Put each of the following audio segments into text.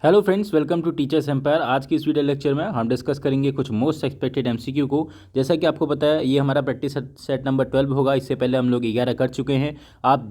Hello friends, welcome to teachers empire. आज की इस वीडियो लेक्चर में हम डिस्कस करेंगे कुछ मोस्ट एक्सपेक्टेड एमसीक्यू को। जैसा कि आपको पता है, ये हमारा प्रैक्टिस सेट नंबर 12 होगा। इससे पहले हम लोग 11 कर चुके हैं। आप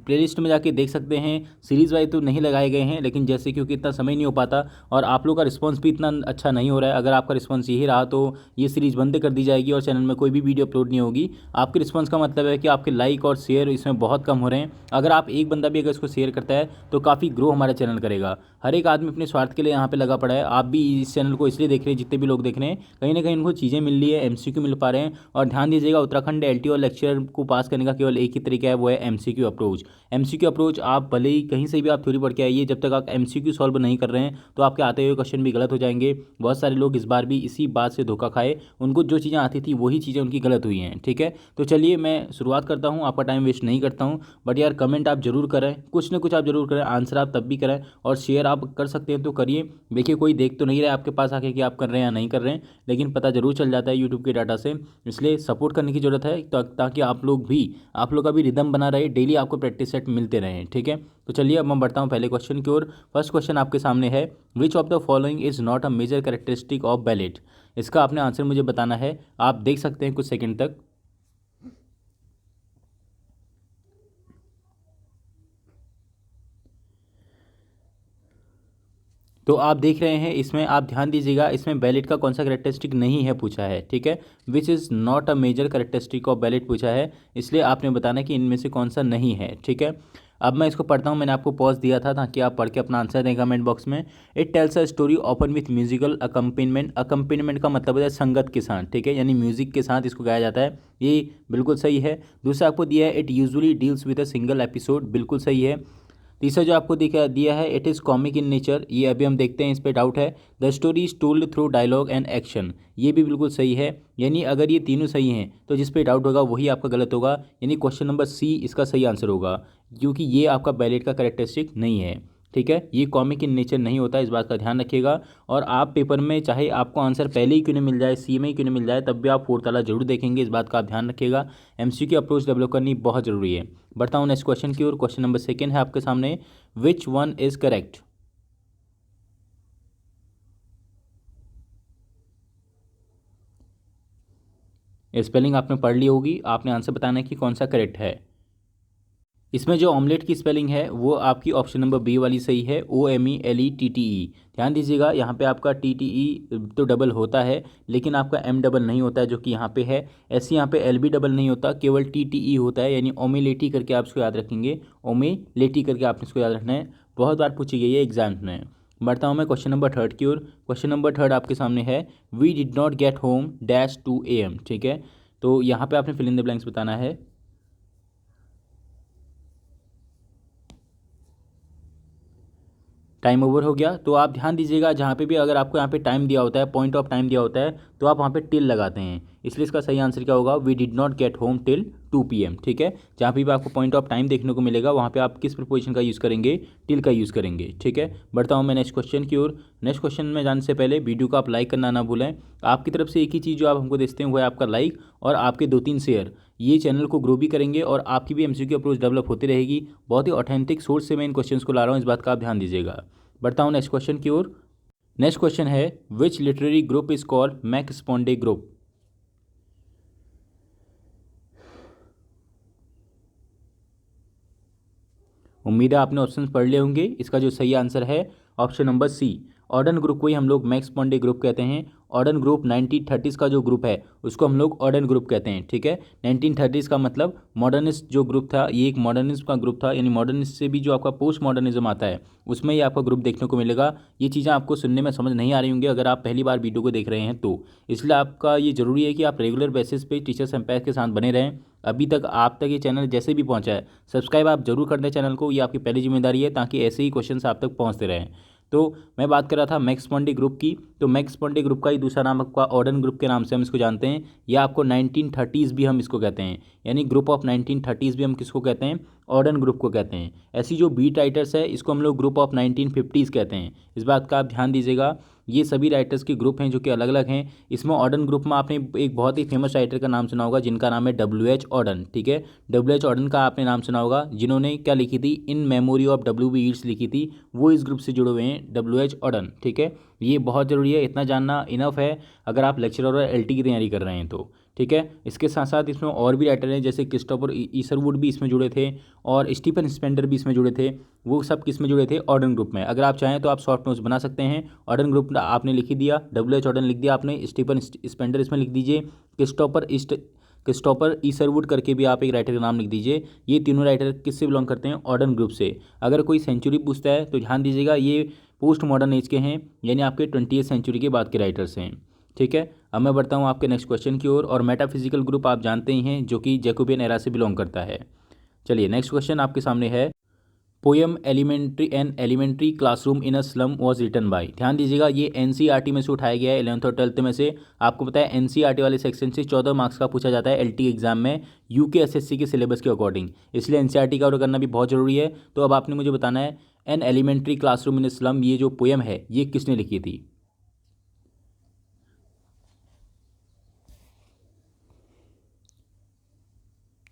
प्लेलिस्ट में जाके देख सकते हैं। सीरीज़ वाइज तो नहीं लगाए गए हैं, लेकिन जैसे क्योंकि इतना समय नहीं हो पाता और आप लोग का रिस्पॉन्स भी इतना अच्छा नहीं हो रहा है, अगर आपका रिस्पॉन्स यही रहा तो ये सीरीज़ बंद कर दी जाएगी और चैनल में कोई भी वीडियो अपलोड नहीं होगी। आपके रिस्पॉन्स का मतलब है कि आपके लाइक और शेयर इसमें बहुत कम हो रहे हैं। अगर आप एक बंदा भी अगर इसको शेयर करता है तो काफ़ी ग्रो हमारा चैनल करेगा। हर एक आदमी अपने स्वार्थ के लिए यहाँ पे लगा पड़ा है। आप भी इस चैनल को इसलिए देख रहे हैं, जितने भी लोग देख रहे हैं, कहीं ना कहीं उनको चीज़ें मिल रही है, एमसीक्यू मिल पा रहे हैं। और ध्यान दीजिएगा, उत्तराखंड एलटीओ लेक्चर को पास करने का केवल एक ही तरीका है, वो है एमसीक्यू अप्रोच। एमसीक्यू अप्रोच आप भले ही कहीं से भी आप थ्योरी पढ़ के आइए, जब तक आप एमसीक्यू सॉल्व नहीं कर रहे हैं तो आपके आते हुए क्वेश्चन भी गलत हो जाएंगे। बहुत सारे लोग इस बार भी इसी बात से धोखा खाए, उनको जो चीज़ें आती थी वही चीज़ें उनकी गलत हुई हैं। ठीक है, तो चलिए मैं शुरुआत करता हूँ, आपका टाइम वेस्ट नहीं करता हूँ। बट यार, कमेंट आप जरूर करें, कुछ ना कुछ आप जरूर करें, आंसर आप तब भी करें और शेयर आप कर सकते हैं तो करिए। देखिए, कोई देख तो नहीं रहा है आपके पास आके कि आप कर रहे हैं या नहीं कर रहे हैं, लेकिन पता जरूर चल जाता है यूट्यूब के डाटा से। इसलिए सपोर्ट करने की ज़रूरत है ताकि आप लोग का भी रिदम बना रहे, डेली आपको प्रैक्टिस सेट मिलते रहें। ठीक है, तो चलिए अब मैं बढ़ता हूँ पहले क्वेश्चन की ओर। फर्स्ट क्वेश्चन आपके सामने है, which of the following is not a major characteristic of ballet. इसका आपने आंसर मुझे बताना है। आप देख सकते हैं कुछ सेकंड तक। तो आप देख रहे हैं, इसमें आप ध्यान दीजिएगा, इसमें बैलेट का कौन सा कैरेक्टरिस्टिक नहीं है पूछा है। ठीक है, which is not a major characteristic of ballet पूछा है, इसलिए आपने बताना कि इनमें से कौन सा नहीं है। ठीक है, अब मैं इसको पढ़ता हूँ। मैंने आपको पॉज दिया था ताकि आप पढ़ के अपना आंसर दें कमेंट बॉक्स में। It tells a story open with musical accompaniment. Accompaniment का मतलब है संगत के साथ। ठीक है, यानी म्यूजिक के साथ इसको गाया जाता है, ये बिल्कुल सही है। दूसरा आपको दिया है, it usually deals with a single episode, बिल्कुल सही है। तीसरा जो आपको दिया है, it is comic in nature, ये अभी हम देखते हैं, इस पर डाउट है। The story is told through dialogue and action, ये भी बिल्कुल सही है। यानी अगर ये तीनों सही हैं तो जिस पे डाउट होगा वही आपका गलत होगा, यानी क्वेश्चन नंबर सी इसका सही आंसर होगा, क्योंकि ये आपका बैलेट का कैरेक्टरिस्टिक नहीं है। ठीक है, ये कॉमिक इन नेचर नहीं होता, इस बात का ध्यान रखिएगा। और आप पेपर में चाहे आपको आंसर पहले ही क्यों नहीं मिल जाए, सी में ही क्यों नहीं मिल जाए, तब भी आप फोर्थ वाला जरूर देखेंगे, इस बात का आप ध्यान रखिएगा। एमसीक्यू अप्रोच डेवलप करनी बहुत जरूरी है। बढ़ता हूँ नेक्स्ट क्वेश्चन की ओर। क्वेश्चन नंबर सेकंड है आपके सामने, which one is correct. Spelling आपने पढ़ ली होगी, आपने आंसर बताना है कि कौन सा करेक्ट है। इसमें जो ऑमलेट की स्पेलिंग है वो आपकी ऑप्शन नंबर बी वाली सही है, OMELETTE। ध्यान दीजिएगा, यहाँ पे आपका TTE तो डबल होता है, लेकिन आपका M डबल नहीं होता है, जो कि यहाँ पे है। ऐसे यहाँ पे LB डबल नहीं होता, केवल TTE होता है, यानी ओमेलेटी करके आप इसको याद रखेंगे। ओमेलेटी करके आपने इसको याद रखना है, बहुत बार पूछी गई है एग्जाम में। बढ़ता हूँ मैं क्वेश्चन नंबर थर्ड की ओर। क्वेश्चन नंबर थर्ड आपके सामने है, we did not get home dash 2 AM। ठीक है, तो यहाँ पे आपने फिल इन द ब्लैंक्स बताना है। टाइम ओवर हो गया, तो आप ध्यान दीजिएगा, जहाँ पे भी अगर आपको यहाँ पे टाइम दिया होता है, पॉइंट ऑफ टाइम दिया होता है, तो आप वहाँ पे टिल लगाते हैं, इसलिए इसका सही आंसर क्या होगा, we did not get home till 2 PM। ठीक है, जहाँ पे भी आपको पॉइंट ऑफ टाइम देखने को मिलेगा वहाँ पे आप किस प्रीपोजिशन का यूज़ करेंगे, टिल का यूज़ करेंगे। ठीक है, बढ़ता हूँ मैं नेक्स्ट क्वेश्चन की ओर। नेक्स्ट क्वेश्चन में जाने से पहले वीडियो को आप लाइक करना ना भूलें। आपकी तरफ से एक ही चीज़ जो आप हमको देखते हैं वो है आपका लाइक और आपके 2-3 शेयर। ये चैनल को ग्रो भी करेंगे और आपकी भी एमसीक्यू अप्रोच डेवलप होती रहेगी। बहुत ही ऑथेंटिक सोर्स से मैं इन क्वेश्चंस को ला रहा हूँ, इस बात का आप ध्यान दीजिएगा। बढ़ता हूँ नेक्स्ट क्वेश्चन की ओर। नेक्स्ट क्वेश्चन है, which literary group is called मैक्सपोंडे ग्रुप। उम्मीद है आपने ऑप्शन पढ़ लिए होंगे। इसका जो सही आंसर है option number C, Auden group को ही हम लोग मैक्स पॉन्डे ग्रुप कहते हैं। ऑर्डन ग्रुप 1930s का जो ग्रुप है उसको हम लोग ऑर्डन ग्रुप कहते हैं। ठीक है, 1930s का मतलब मॉडर्निस्ट जो ग्रुप था, ये एक मॉडर्निस्ट का ग्रुप था, यानी मॉडर्निस्ट से भी जो आपका पोस्ट मॉडर्निज्म आता है उसमें ही आपका ग्रुप देखने को मिलेगा। ये चीज़ें आपको सुनने में समझ नहीं आ रही होंगी अगर आप पहली बार वीडियो को देख रहे हैं तो, इसलिए आपका ये ज़रूरी है कि आप रेगुलर बेसिस पे टीचर्स एम्पायर के साथ बने रहें। अभी तक आप तक ये चैनल जैसे भी पहुंचा है, सब्सक्राइब आप जरूर कर दें चैनल को, ये आपकी पहली जिम्मेदारी है, ताकि ऐसे ही क्वेश्चंस आप तक पहुंचते रहें। तो मैं बात कर रहा था मैक्स पॉन्डे ग्रुप की, तो मैक्स पॉन्डे ग्रुप का ही दूसरा नाम आपका ऑर्डन ग्रुप के नाम से हम इसको जानते हैं, या आपको 1930s भी हम इसको कहते हैं, यानी ग्रुप ऑफ 1930s भी हम किसको कहते हैं, ऑर्डन ग्रुप को कहते हैं। ऐसी जो बीट राइटर्स है इसको हम लोग ग्रुप ऑफ 1950s कहते हैं। इस बात का आप ध्यान दीजिएगा। ये सभी राइटर्स के ग्रुप हैं जो कि अलग अलग हैं। इसमें ऑर्डन ग्रुप में आपने एक बहुत ही फेमस राइटर का नाम सुना होगा जिनका नाम है W.H. ऑर्डन। ठीक है, W.H. ऑर्डन का आपने नाम सुना होगा, जिन्होंने क्या लिखी थी, in memory of W.B. Yeats लिखी थी, वो इस ग्रुप से जुड़े हुए हैं, W.H. ऑर्डन। ठीक है, ये बहुत ज़रूरी है, इतना जानना इनफ है अगर आप लेक्चरर और LT की तैयारी कर रहे हैं तो। ठीक है, इसके साथ साथ इसमें और भी राइटर हैं जैसे क्रिस्टोफर ईसरवुड भी इसमें जुड़े थे और स्टीफन स्पेंडर भी इसमें जुड़े थे। वो सब किस में जुड़े थे, ऑर्डन ग्रुप में। अगर आप चाहें तो आप शॉर्ट नोट्स बना सकते हैं। ऑर्डन ग्रुप आपने लिख ही दिया, W.H. ऑर्डन लिख दिया आपने, स्टीफन स्पेंडर इसमें लिख दीजिए, क्रिस्टोफर ईसरवुड करके भी आप एक राइटर का नाम लिख दीजिए। ये तीनों राइटर किससे बिलोंग करते हैं, ऑर्डन ग्रुप से। अगर कोई सेंचुरी पूछता है तो ध्यान दीजिएगा ये पोस्ट मॉडर्न एज के हैं, यानी आपके 20वीं सेंचुरी के बाद के राइटर्स हैं। ठीक है, अब मैं बढ़ता हूँ आपके नेक्स्ट क्वेश्चन की ओर। और मेटाफिजिकल ग्रुप आप जानते ही हैं जो कि जैकोबियन एरा से बिलोंग करता है। चलिए नेक्स्ट क्वेश्चन आपके सामने है, poem elementary classroom in a slum was written by. ध्यान दीजिएगा, ये NCERT में से उठाया गया है, 11th और 12th में से। आपको पता है NCERT वाले सेक्शन से 14 मार्क्स का पूछा जाता है LT एग्जाम में, UKSSC के सिलेबस के अकॉर्डिंग, इसलिए NCERT कवर करना भी बहुत ज़रूरी है। तो अब आपने मुझे बताना है, an elementary classroom in a slum, ये जो पोएम है ये किसने लिखी थी।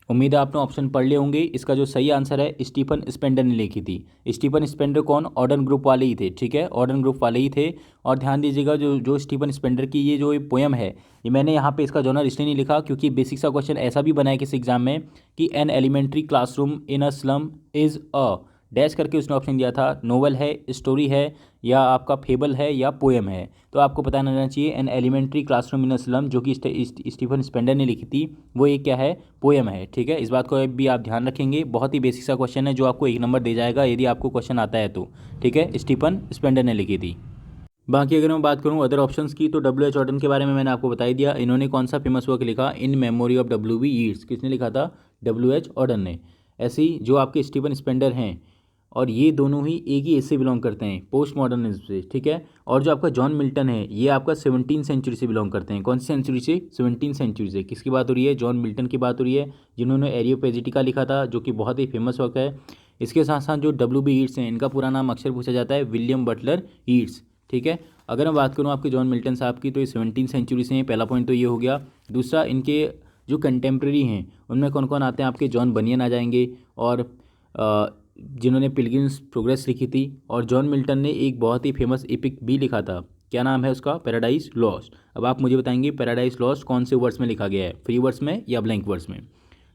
उम्मीद है आपने ऑप्शन पढ़ लिए होंगे। इसका जो सही आंसर है, स्टीफन स्पेंडर ने लिखी थी। स्टीफन स्पेंडर कौन, ऑर्डन ग्रुप वाले ही थे। ठीक है, ऑर्डन ग्रुप वाले ही थे। और ध्यान दीजिएगा, जो जो स्टीफन स्पेंडर की ये जो पोएम है, ये मैंने यहाँ पे इसका जॉनर इसलिए नहीं लिखा क्योंकि बेसिक सा क्वेश्चन ऐसा भी बना है किसी एग्जाम में कि an elementary classroom in a slum is a dash करके उसने ऑप्शन दिया था, नोवेल है, स्टोरी है, या आपका फेबल है, या पोएम है। तो आपको पता रहना चाहिए an elementary classroom in a slum जो कि स्टीफन स्पेंडर ने लिखी थी, वो एक क्या है, पोएम है। ठीक है, इस बात को भी आप ध्यान रखेंगे। बहुत ही बेसिक सा क्वेश्चन है जो आपको 1 नंबर दे जाएगा यदि आपको क्वेश्चन आता है तो। ठीक है, स्टीफन स्पेंडर ने लिखी थी। बाकी अगर मैं बात करूं अदर ऑप्शंस की तो W.H. ऑर्डन के बारे में मैंने आपको बता ही दिया। इन्होंने कौन सा फेमस वर्क लिखा, in memory of W.B. Yeats, किसने लिखा था, W.H. ऑर्डन ने। ऐसे ही जो आपके स्टीफन स्पेंडर हैं, और ये दोनों ही एक ही एज से बिलोंग करते हैं, पोस्ट मॉडर्निज्म से। ठीक है, और जो आपका जॉन मिल्टन है ये आपका 17वीं सेंचुरी से बिलोंग करते हैं। कौन सी सेंचुरी से, 17वीं सेंचुरी से। किसकी बात हो रही है, जॉन मिल्टन की बात हो रही है, जिन्होंने एरियोपेजिटिका लिखा था जो कि बहुत ही फेमस वर्क है। इसके साथ साथ जो W.B. ईट्स हैं, इनका पूरा नाम अक्सर पूछा जाता है विलियम बटलर ईट्स। ठीक है, अगर मैं बात करूँ आपके जॉन मिल्टन साहब की तो ये 17वीं सेंचुरी से हैं, पहला पॉइंट तो ये हो गया। दूसरा, इनके जो कंटेम्प्रेरी हैं उनमें कौन कौन आते हैं, आपके जॉन बनियन आ जाएंगे, और जिन्होंने पिलग्रिम्स प्रोग्रेस लिखी थी। और जॉन मिल्टन ने एक बहुत ही फेमस एपिक भी लिखा था, क्या नाम है उसका, पैराडाइज लॉस्ट। अब आप मुझे बताएंगे पैराडाइज लॉस्ट कौन से वर्ड्स में लिखा गया है, फ्री वर्ड्स में या ब्लैंक वर्ड्स में।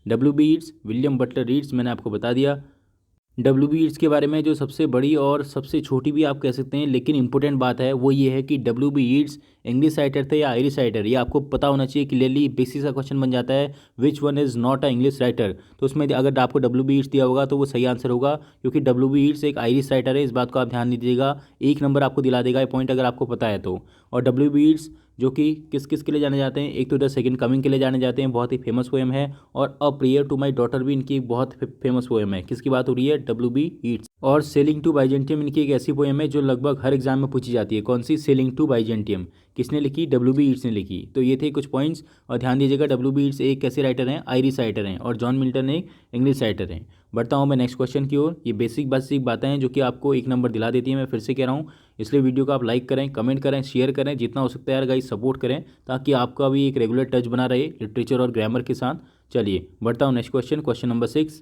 W.B. Yeats, William Butler Yeats, मैंने आपको बता दिया। W.B. ईट्स के बारे में जो सबसे बड़ी और सबसे छोटी भी आप कह सकते हैं लेकिन इंपॉर्टेंट बात है वो ये है कि W.B. ईट्स इंग्लिश राइटर थे या आयरिश राइटर, ये आपको पता होना चाहिए क्लियरली। बेसिक सा क्वेश्चन बन जाता है, which one is not a English writer, तो उसमें अगर आपको W.B. ईट्स दिया होगा तो वो सही आंसर होगा, क्योंकि W.B. ईट्स एक आयरिश राइटर है। इस बात को आप ध्यान दीजिएगा, 1 नंबर आपको दिला देगा ये पॉइंट अगर आपको पता है तो। और W.B. ईट्स जो कि किस किस के लिए जाने जाते हैं, एक तो द सेकंड कमिंग के लिए जाने जाते हैं, बहुत ही फेमस पोएम है। और a prayer to my daughter भी इनकी एक बहुत फेमस पोएम है। किसकी बात हो रही है, W.B. ईट्स। और सेलिंग टू बाइजेंटियम इनकी एक ऐसी पोएम है जो लगभग हर एग्जाम में पूछी जाती है। कौन सी, सेलिंग टू बाइजेंटियम, किसने लिखी, W.B. ईट्स ने लिखी। तो ये थे कुछ पॉइंट्स। और ध्यान दीजिएगा, W.B. ईट्स एक कैसे राइटर हैं, आयरिश राइटर हैं, और जॉन मिल्टन एक इंग्लिश राइटर हैं। बढ़ता हूँ मैं नेक्स्ट क्वेश्चन की ओर। ये बेसिक बातें हैं जो कि आपको 1 नंबर दिला देती है, मैं फिर से कह रहा हूँ। इसलिए वीडियो को आप लाइक करें, कमेंट करें, शेयर करें, जितना हो सकता है यार गाइस सपोर्ट करें, ताकि आपका भी एक रेगुलर टच बना रहे लिटरेचर और ग्रामर के साथ। चलिए बढ़ता हूँ नेक्स्ट क्वेश्चन नंबर 6।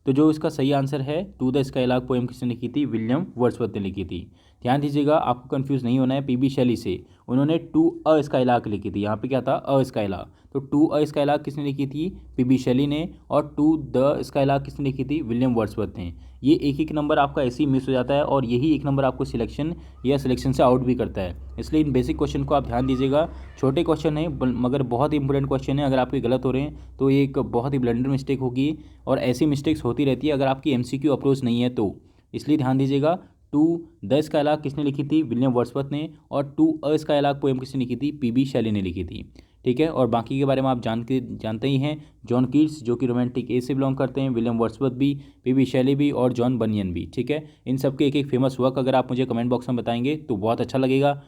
तो जो इसका सही आंसर है, टू द स्काईलार्क पोएम किसने लिखी थी, विलियम वर्ड्सवर्थ ने लिखी थी। ध्यान दीजिएगा, आपको कंफ्यूज नहीं होना है, P.B. शेली से। उन्होंने टू अ स्काईलार्क लिखी थी, यहाँ पे क्या था, अ स्काईलार्क। तो टू अ स्काईलार्क किसने लिखी थी, P.B. शेली ने। और टू द स्काईलार्क किसने लिखी थी, विलियम वर्ड्सवर्थ ने। ये एक नंबर आपका ऐसे ही मिस हो जाता है, और यही 1 नंबर आपको सिलेक्शन या सिलेक्शन से आउट भी करता है। इसलिए इन बेसिक क्वेश्चन को आप ध्यान दीजिएगा। छोटे क्वेश्चन है मगर बहुत ही इंपॉर्टेंट क्वेश्चन है। अगर आपके गलत हो रहे हैं तो ये एक बहुत ही ब्लंडर मिस्टेक होगी, और ऐसी मिस्टेक्स होती रहती है अगर आपकी MCQ अप्रोच नहीं है तो। इसलिए ध्यान दीजिएगा, टू द स्काईलार्क किसने लिखी थी, विलियम वर्ड्सवर्थ ने। और टू अ स्काईलार्क पोएम किसने लिखी थी, P.B. शेली ने लिखी थी। ठीक है, और बाकी के बारे में आप जानते ही हैं। जॉन कीट्स जो कि रोमांटिक एज से बिलोंग करते हैं, विलियम वर्ड्सवर्थ भी, P.B. शेली भी, और जॉन बनियन भी। ठीक है, इन सब के एक फेमस वर्क अगर आप मुझे कमेंट बॉक्स में बताएंगे तो बहुत अच्छा लगेगा।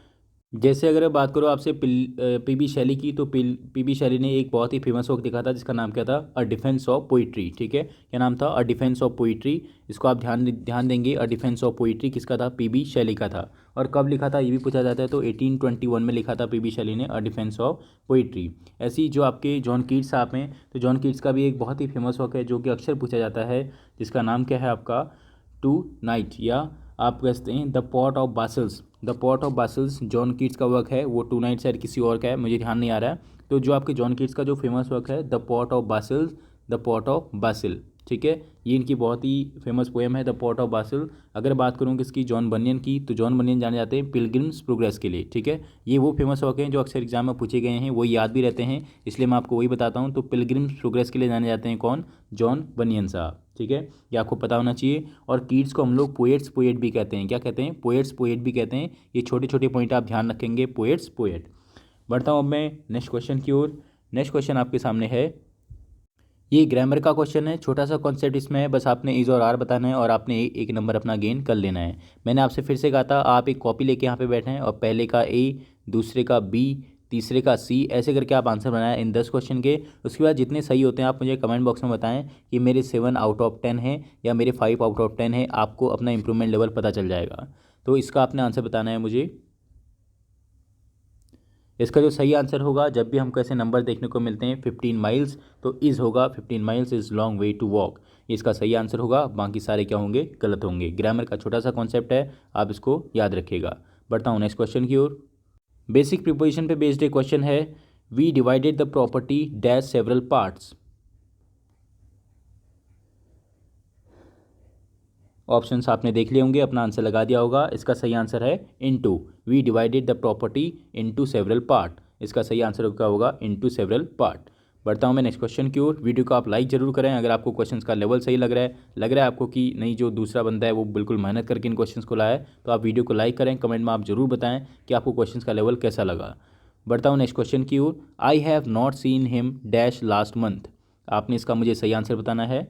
जैसे अगर मैं बात करूँ आपसे पीबी शैली की, तो पीबी शैली ने एक बहुत ही फेमस वर्क लिखा था जिसका नाम क्या था, अ डिफेंस ऑफ पोइट्री। ठीक है, क्या नाम था, अ डिफेंस ऑफ पोइट्री। इसको आप ध्यान देंगे, अ डिफेंस ऑफ पोइट्री किसका था, पीबी शैली का था। और कब लिखा था ये भी पूछा जाता है, तो 1821 में लिखा था पीबी शैली ने अ डिफेंस ऑफ पोइट्री। ऐसी जो आपके जॉन कीट्स साहब हैं, तो जॉन कीट्स का भी एक बहुत ही फेमस वर्क है जो कि अक्सर पूछा जाता है, जिसका नाम क्या है आपका, टू नाइट, या आप कहते हैं the pot of basils. The pot of basils John Keats का वर्क है, वो टू नाइट शायद किसी और का है, मुझे ध्यान नहीं आ रहा है। तो जो आपके जॉन कीट्स का जो फेमस वर्क है, the pot of basils, the pot of basil, ठीक है, ये इनकी बहुत ही फेमस पोएम है, द पॉट ऑफ बासिल। अगर बात करूँ किसकी, जॉन बनियन की, तो जॉन बनियन जाने जाते हैं पिलग्रिम्स प्रोग्रेस के लिए। ठीक है, ये वो फेमस वर्क हैं जो अक्सर एग्जाम में पूछे गए हैं, वो याद भी रहते हैं, इसलिए मैं आपको वही बताता हूँ। तो पिलग्रिम्स प्रोग्रेस के लिए जाने जाते हैं कौन, जॉन बनियन साहब। ठीक है, ये आपको पता होना चाहिए। और कीट्स को हम लोग पोएट भी कहते हैं, क्या कहते हैं, पोएट भी कहते हैं। ये छोटे छोटे पॉइंट आप ध्यान रखेंगे, पोएट। बढ़ता हूँ अब मैं नेक्स्ट क्वेश्चन की ओर। नेक्स्ट क्वेश्चन आपके सामने है, ये ग्रामर का क्वेश्चन है, छोटा सा कॉन्सेप्ट इसमें है, बस आपने इज और आर बताना है और आपने एक नंबर अपना गेन कर लेना है। मैंने आपसे फिर से कहा था आप एक कॉपी लेके यहाँ पे बैठे हैं और पहले का ए, दूसरे का बी, तीसरे का सी, ऐसे करके आप आंसर बनाएं इन 10 क्वेश्चन के। उसके बाद जितने सही होते हैं आप मुझे कमेंट बॉक्स में बताएं कि मेरे 7 आउट ऑफ 10 है या मेरे 5 आउट ऑफ 10 है, आपको अपना इंप्रूवमेंट लेवल पता चल जाएगा। तो इसका आपने आंसर बताना है मुझे। इसका जो सही आंसर होगा, जब भी हमको ऐसे नंबर देखने को मिलते हैं 15 माइल्स, तो इज होगा 15 miles is long way to walk, इसका सही आंसर होगा। बाकी सारे क्या होंगे, गलत होंगे। ग्रामर का छोटा सा कॉन्सेप्ट है, आप इसको याद रखिएगा। बढ़ता हूँ नेक्स्ट क्वेश्चन की ओर। बेसिक प्रीपोजिशन पे बेस्ड एक क्वेश्चन है, we divided the property dash several parts. Options आपने देख लिए होंगे, अपना आंसर लगा दिया होगा। इसका सही आंसर है into, we divided the property into several part, इसका सही आंसर क्या होगा, इनटू सेवरल पार्ट। बढ़ता हूँ मैं नेक्स्ट क्वेश्चन की ओर। वीडियो को आप लाइक जरूर करें अगर आपको क्वेश्चंस का लेवल सही लग रहा है आपको कि नहीं, जो दूसरा बंदा है वो बिल्कुल मेहनत करके इन क्वेश्चंस को लाया है, तो आप वीडियो को लाइक करें। कमेंट में आप जरूर बताएं कि आपको क्वेश्चंस का लेवल कैसा लगा। बढ़ता हूँ नेक्स्ट क्वेश्चन की ओर। I have not seen him dash last month, आपने इसका मुझे सही आंसर बताना है।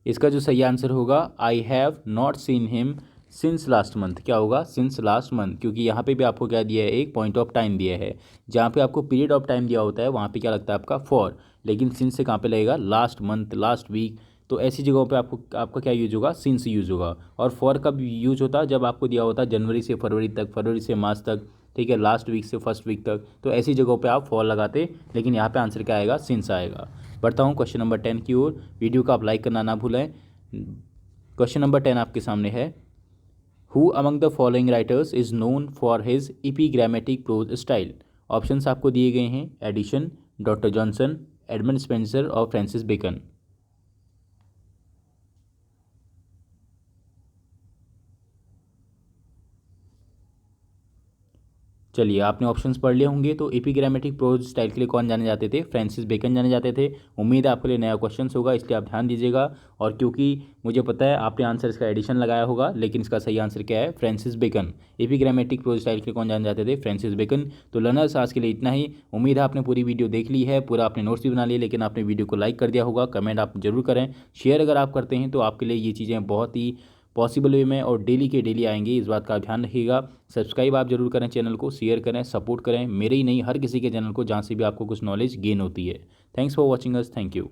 इसका जो सही आंसर होगा, आई have not seen him since last month, क्या होगा, सिंस लास्ट मंथ, क्योंकि यहाँ पे भी आपको क्या दिया है, एक पॉइंट ऑफ टाइम दिया है। जहाँ पे आपको पीरियड ऑफ टाइम दिया होता है वहाँ पे क्या लगता है आपका फॉर, लेकिन सिंस से कहाँ पे लगेगा, लास्ट मंथ, लास्ट वीक। तो ऐसी जगहों पे आपका क्या यूज होगा, सिंस यूज होगा। और फॉर कब यूज होता है, जब आपको दिया होता है जनवरी से फरवरी तक, फरवरी से मार्च तक, ठीक है, लास्ट वीक से फर्स्ट वीक तक, तो ऐसी जगहों पे आप फॉर लगाते, लेकिन यहाँ पे आंसर क्या आएगा, सिंस आएगा। बढ़ता हूँ क्वेश्चन नंबर 10 की ओर। वीडियो को आप लाइक करना ना भूलें। क्वेश्चन नंबर 10 आपके सामने है, who among the following writers is known for his epigrammatic prose style. Options आपको दिए गए हैं, Addison, doctor Johnson, Edmund Spenser और फ्रांसिस बेकन। चलिए, आपने ऑप्शंस पढ़ लिए होंगे। तो एपिग्रामेटिक प्रोज स्टाइल के लिए कौन जाने जाते थे, फ्रांसिस बेकन जाने जाते थे। उम्मीद है आपके लिए नया क्वेश्चन होगा, इसलिए आप ध्यान दीजिएगा। और क्योंकि मुझे पता है आपने आंसर इसका एडिशन लगाया होगा, लेकिन इसका सही आंसर क्या है, फ्रांसिस बेकन। एपिग्रामेटिक प्रोज स्टाइल के लिए कौन जाने जाते थे, फ्रांसिस बेकन। तो लर्नर्स, आज के लिए इतना ही। उम्मीद है आपने पूरी वीडियो देख ली है, पूरा आपने नोट्स भी बना लिए, लेकिन आपने वीडियो को लाइक कर दिया होगा। कमेंट आप जरूर करें, शेयर अगर आप करते हैं तो आपके लिए ये चीज़ें बहुत ही पॉसिबल वे में और डेली के डेली आएंगे, इस बात का ध्यान रखिएगा। सब्सक्राइब आप जरूर करें चैनल को, शेयर करें, सपोर्ट करें, मेरे ही नहीं हर किसी के चैनल को जहाँ से भी आपको कुछ नॉलेज गेन होती है। Thanks for watching us, thank you.